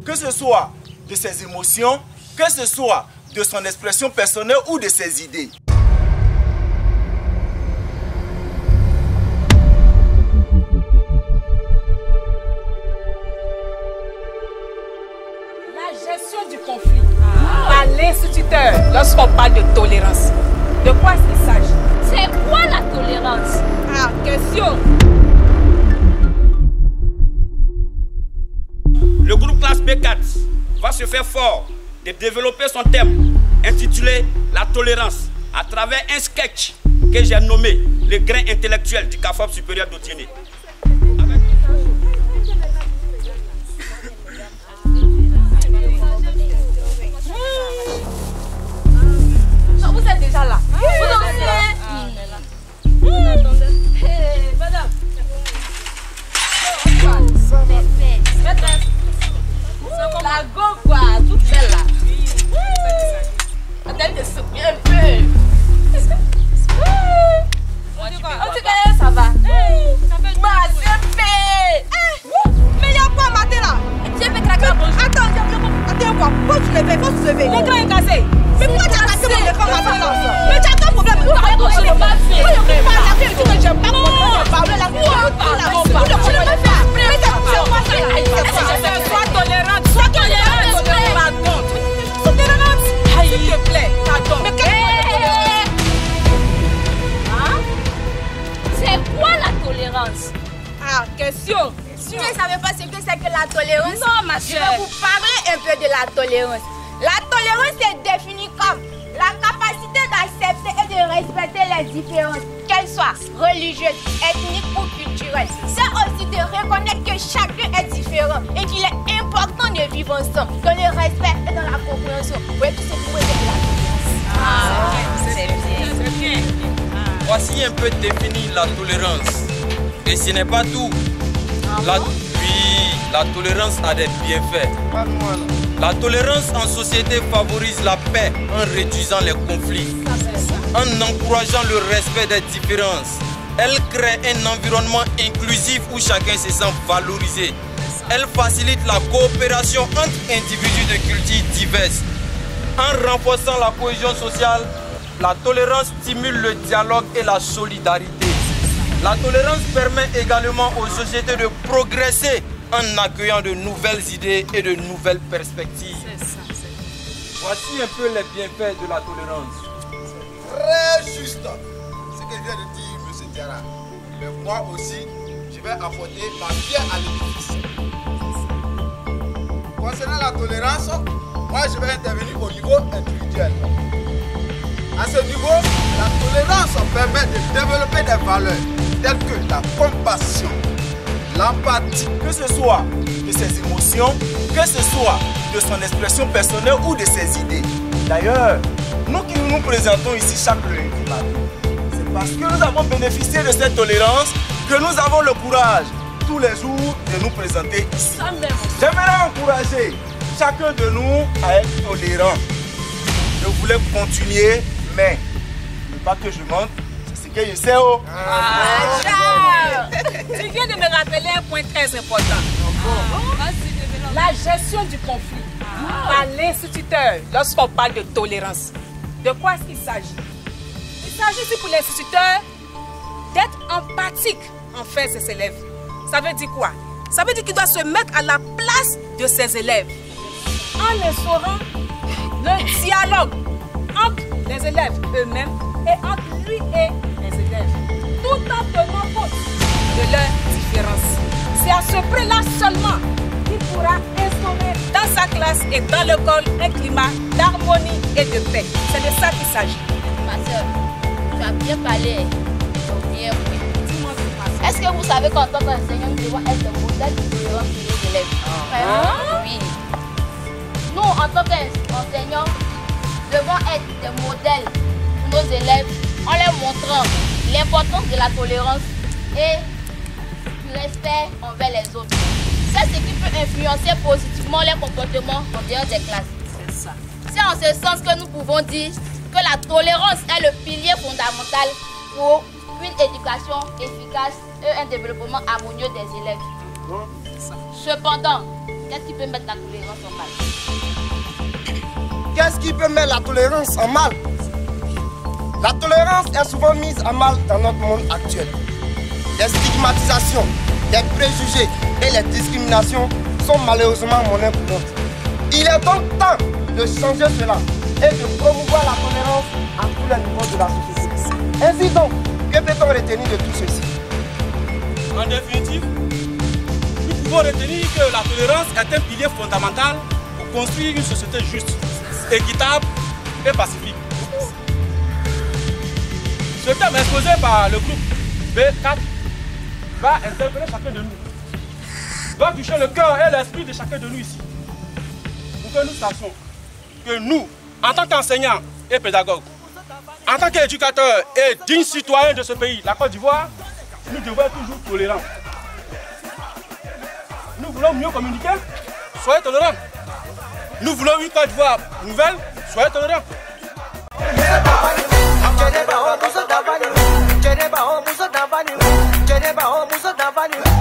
que ce soit de ses émotions, que ce soit de son expression personnelle ou de ses idées. La gestion du conflit par l'instituteur lorsqu'on parle de tolérance. De quoi il s'agit? C'est quoi la tolérance? Question. Le groupe classe B4 va se faire fort de développer son thème intitulé La tolérance à travers un sketch que j'ai nommé Le grain intellectuel du CAFOP supérieur d'Otiéné. Vous êtes déjà là. Vous dansez. Madame. La go quoi, toute belle là. Attends de souffrir un peu. En tout cas, ça va. Mais il y a quoi matin là? Tu veux craquer la bouche? Attends quoi? Faut se lever, faut se lever. L'écran est cassé. Mais pourquoi tu as cassé mon écran matin là? Mais tu as ton problème. Je n'ai pas fait. J'aime pas qu'on parle là. Sois tolérante. Sois tolérante. Pardon. Sois tolérante. S'il te plaît, pardon. C'est quoi la tolérance? Question. Vous ne savez pas ce que c'est que la tolérance? Non, ma Je soeur. vais vous parler un peu de la tolérance. La tolérance est définie comme la capacité d'accepter et de respecter les différences, qu'elles soient religieuses, ethniques ou culturelles. C'est aussi de reconnaître que chacun est différent et qu'il est important de vivre ensemble dans le respect et dans la compréhension. Vous voyez tout ce que vous voulez de la tolérance. C'est bien. Voici un peu défini la tolérance. Et ce n'est pas tout. La tolérance a des bienfaits. La tolérance en société favorise la paix en réduisant les conflits, en encourageant le respect des différences. Elle crée un environnement inclusif où chacun se sent valorisé. Elle facilite la coopération entre individus de cultures diverses. En renforçant la cohésion sociale, la tolérance stimule le dialogue et la solidarité. La tolérance permet également aux sociétés de progresser en accueillant de nouvelles idées et de nouvelles perspectives. Voici un peu les bienfaits de la tolérance. Très juste ce que vient de dire M. Diarra. Mais moi aussi, je vais apporter ma pierre à l'édifice. Concernant la tolérance, moi je vais intervenir au niveau individuel. À ce niveau, la tolérance permet de développer des valeurs telles que la compassion, l'empathie, que ce soit de ses émotions, que ce soit de son expression personnelle ou de ses idées. D'ailleurs, nous qui nous présentons ici chaque lundi matin, c'est parce que nous avons bénéficié de cette tolérance que nous avons le courage tous les jours de nous présenter ici. J'aimerais encourager chacun de nous à être tolérant. Je voulais continuer, mais ne pas que je monte, c'est ce que je sais. Tu viens de me rappeler un point très important. La gestion du conflit par l'instituteur lorsqu'on parle de tolérance. De quoi est-ce qu'il s'agit? Il s'agit ici pour l'instituteur d'être empathique envers ses élèves. Ça veut dire quoi? Ça veut dire qu'il doit se mettre à la place de ses élèves en instaurant le dialogue entre les élèves eux-mêmes et entre lui et les élèves, tout en tenant compte de leurs différences. C'est à ce prix-là seulement qu'il pourra instaurer dans sa classe et dans l'école un climat d'harmonie et de paix. C'est de ça qu'il s'agit. Ma soeur, tu as bien parlé. Est-ce que vous savez qu'en tant qu'enseignant, nous devons être le modèle de tolérance pour nos élèves? Oui. Nous, en tant qu'enseignants, devons être des modèles pour nos élèves en leur montrant l'importance de la tolérance et du respect envers les autres. C'est ce qui peut influencer positivement les comportements en dehors des classes. C'est ça. C'est en ce sens que nous pouvons dire que la tolérance est le pilier fondamental pour une éducation efficace et un développement harmonieux des élèves. Cependant, Qu'est-ce qui peut mettre la tolérance en mal? Qu'est-ce qui peut mettre la tolérance en mal? La tolérance est souvent mise en mal dans notre monde actuel. Les stigmatisations, les préjugés et les discriminations sont malheureusement monnaie courante. Il est donc temps de changer cela et de promouvoir la tolérance à tous les niveaux de la société. Ainsi donc, que peut-on retenir de tout ceci? En définitive, nous pouvons retenir que la tolérance est un pilier fondamental pour construire une société juste, équitable et pacifique. Ce thème exposé par le groupe B4 va interpeller chacun de nous, va toucher le cœur et l'esprit de chacun de nous ici, pour que nous sachions que nous, en tant qu'enseignants et pédagogues, en tant qu'éducateurs et dignes citoyens de ce pays, la Côte d'Ivoire, nous devons être toujours tolérants. Nous voulons mieux communiquer, soyez tolérants. Nous voulons une Côte d'Ivoire nouvelle, soyez tolérants. Jeneba, oh, muso davani.